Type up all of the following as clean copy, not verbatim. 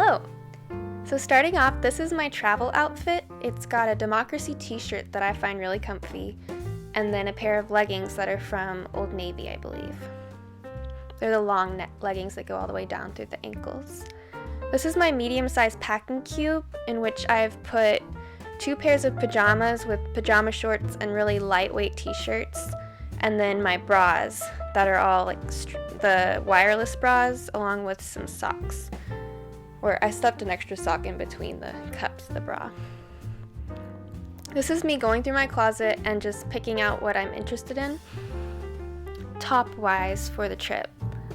Hello! So starting off, this is my travel outfit. It's got a Democracy t-shirt that I find really comfy, and then a pair of leggings that are from Old Navy, I believe. They're the long neck leggings that go all the way down through the ankles. This is my medium-sized packing cube, in which I've put 2 pairs of pajamas with pajama shorts and really lightweight t-shirts, and then my bras that are all like the wireless bras along with some socks, where I stuffed an extra sock in between the cups of the bra. This is me going through my closet and just picking out what I'm interested in top-wise for the trip.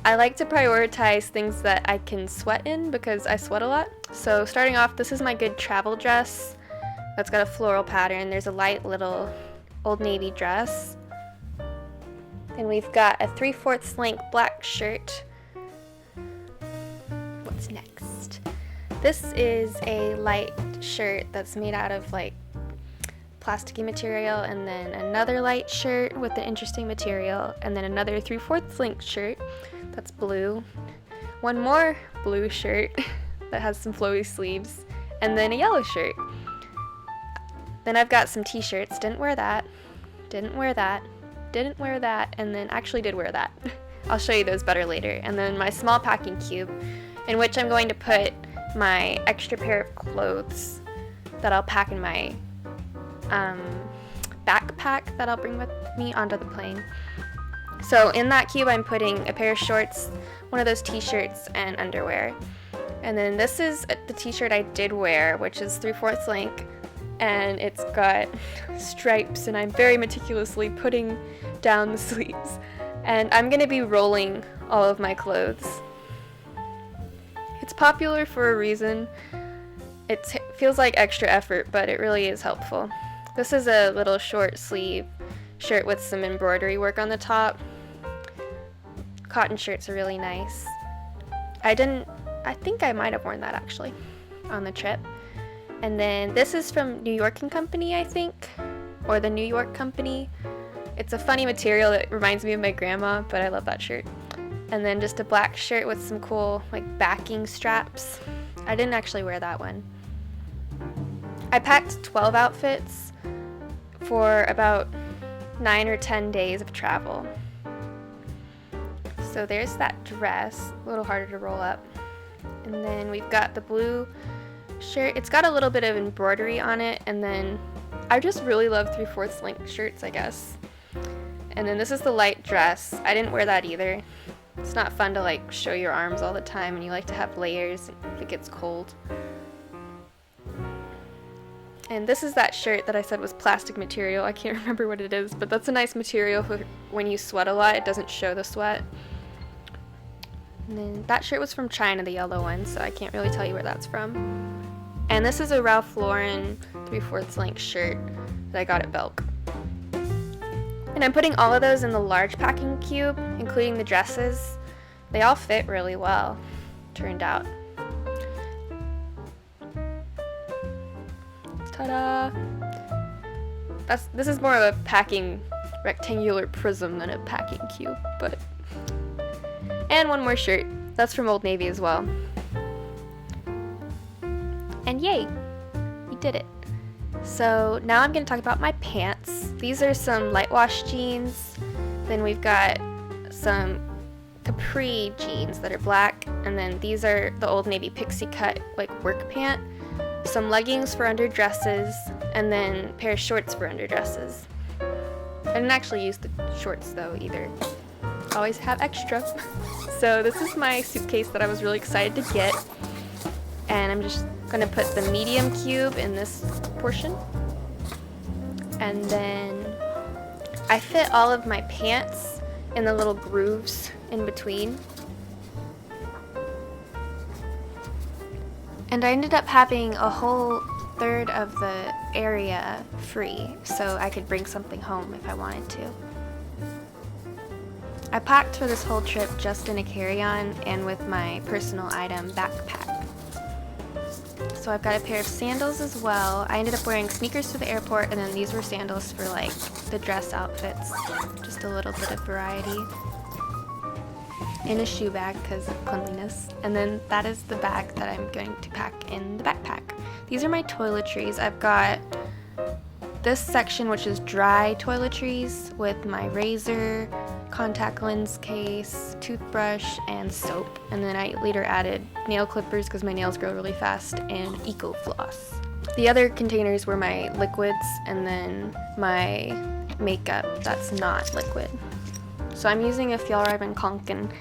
I like to prioritize things that I can sweat in because I sweat a lot. So starting off, this is my good travel dress that's got a floral pattern. There's a light little Old Navy dress. Then we've got a 3/4 length black shirt. What's next? This is a light shirt that's made out of like plasticky material, and then another light shirt with an interesting material, and then another 3/4 length shirt that's blue. One more blue shirt that has some flowy sleeves, and then a yellow shirt. Then I've got some t-shirts. Didn't wear that, didn't wear that, didn't wear that, and then actually did wear that. I'll show you those better later. And then my small packing cube, in which I'm going to put my extra pair of clothes that I'll pack in my backpack that I'll bring with me onto the plane. So in that cube I'm putting a pair of shorts, one of those t-shirts, and underwear. And then this is the t-shirt I did wear, which is 3/4 length, and it's got stripes, and I'm very meticulously putting down the sleeves. And I'm gonna be rolling all of my clothes. It's popular for a reason. It feels like extra effort, but it really is helpful. This is a little short sleeve shirt with some embroidery work on the top. Cotton shirts are really nice. I think I might have worn that actually on the trip. And then this is from New York & Company, I think, or the New York Company. It's a funny material that reminds me of my grandma, but I love that shirt. And then just a black shirt with some cool like backing straps. I didn't actually wear that one. I packed 12 outfits for about 9 or 10 days of travel. So there's that dress, a little harder to roll up. And then we've got the blue shirt. It's got a little bit of embroidery on it, and then I just really love 3/4 length shirts, I guess. And then this is the light dress. I didn't wear that either. It's not fun to like show your arms all the time, and you like to have layers if it gets cold. And this is that shirt that I said was plastic material. I can't remember what it is, but that's a nice material for when you sweat a lot. It doesn't show the sweat. And then that shirt was from China, the yellow one, so I can't really tell you where that's from. And this is a Ralph Lauren 3/4 length shirt that I got at Belk. And I'm putting all of those in the large packing cube, including the dresses. They all fit really well, turned out. Ta-da! This is more of a packing rectangular prism than a packing cube, but... And one more shirt. That's from Old Navy as well. And yay! We did it. So now I'm going to talk about my pants. These are some light wash jeans. Then we've got some Capri jeans that are black. And then these are the Old Navy Pixi cut like work pant. Some leggings for underdresses, and then a pair of shorts for underdresses. I didn't actually use the shorts though either. Always have extra. So this is my suitcase that I was really excited to get. And I'm just gonna put the medium cube in this portion. And then I fit all of my pants in the little grooves in between. And I ended up having a whole third of the area free, so I could bring something home if I wanted to. I packed for this whole trip just in a carry-on and with my personal item backpack. So I've got a pair of sandals as well. I ended up wearing sneakers to the airport, and then these were sandals for like the dress outfits. Just a little bit of variety. in a shoe bag because of cleanliness. And then that is the bag that I'm going to pack in the backpack. These are my toiletries. I've got this section which is dry toiletries with my razor, contact lens case, toothbrush, and soap. And then I later added nail clippers because my nails grow really fast, and eco floss. The other containers were my liquids and then my makeup that's not liquid. So I'm using a Fjallraven Kanken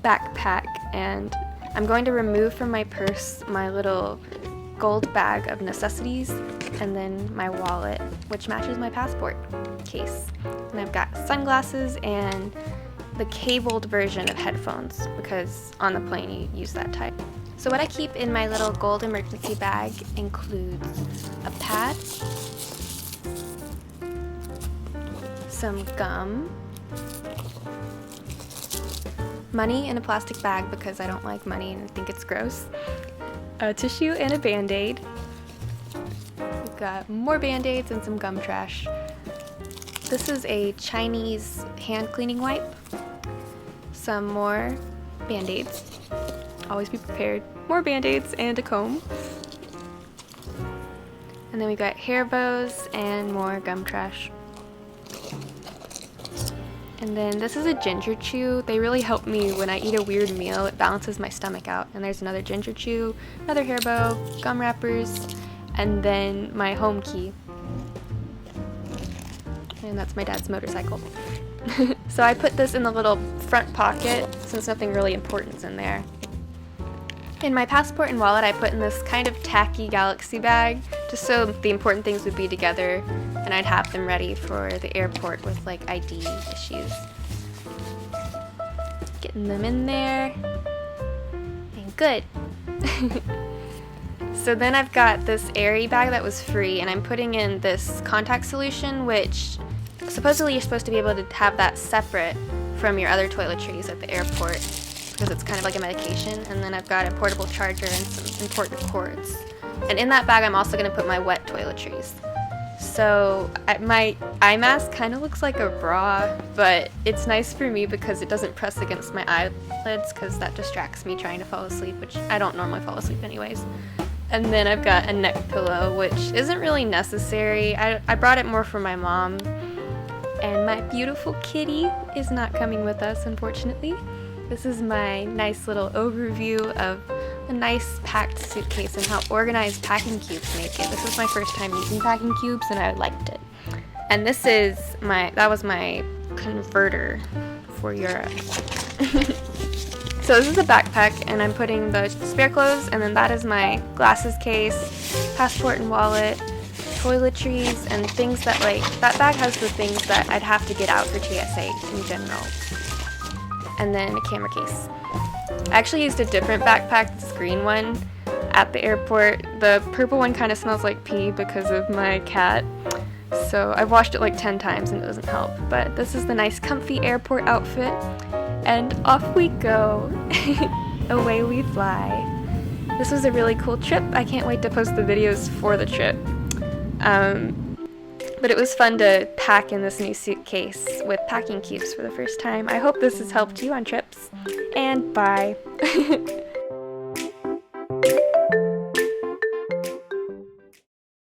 backpack, and I'm going to remove from my purse my little gold bag of necessities and then my wallet, which matches my passport case. And I've got sunglasses and the cabled version of headphones because on the plane you use that type. So what I keep in my little gold emergency bag includes a pad, some gum, money in a plastic bag because I don't like money and I think it's gross, a tissue and a band-aid. We've got more band-aids and some gum trash. This is a Chinese hand cleaning wipe, some more band-aids, always be prepared, more band-aids, and a comb. And then we got hair bows and more gum trash. And then this is a ginger chew. They really help me when I eat a weird meal. It balances my stomach out. And there's another ginger chew, another hair bow, gum wrappers, and then my home key. And that's my dad's motorcycle. So I put this in the little front pocket since nothing really important's in there. In my passport and wallet, I put in this kind of tacky galaxy bag, just so the important things would be together and I'd have them ready for the airport with like ID issues. Getting them in there, and good. So then I've got this airy bag that was free, and I'm putting in this contact solution, which supposedly you're supposed to be able to have that separate from your other toiletries at the airport, because it's kind of like a medication. And then I've got a portable charger and some important cords. And in that bag I'm also going to put my wet toiletries. So my eye mask kind of looks like a bra, but it's nice for me because it doesn't press against my eyelids because that distracts me trying to fall asleep, which I don't normally fall asleep anyways. And then I've got a neck pillow, which isn't really necessary. I brought it more for my mom. And my beautiful kitty is not coming with us, unfortunately. This is my nice little overview of a nice packed suitcase and how organized packing cubes make it. This was my first time using packing cubes and I liked it. And this is that was my converter for Europe. So this is a backpack and I'm putting the spare clothes, and then that is my glasses case, passport and wallet, toiletries, and things that that bag has the things that I'd have to get out for TSA in general. And then a camera case. I actually used a different backpack, this green one, at the airport. The purple one kind of smells like pee because of my cat. So I've washed it like 10 times and it doesn't help. But this is the nice comfy airport outfit. And off we go. Away we fly. This was a really cool trip. I can't wait to post the videos for the trip. But it was fun to pack in this new suitcase with packing cubes for the first time. I hope this has helped you on trips. And bye.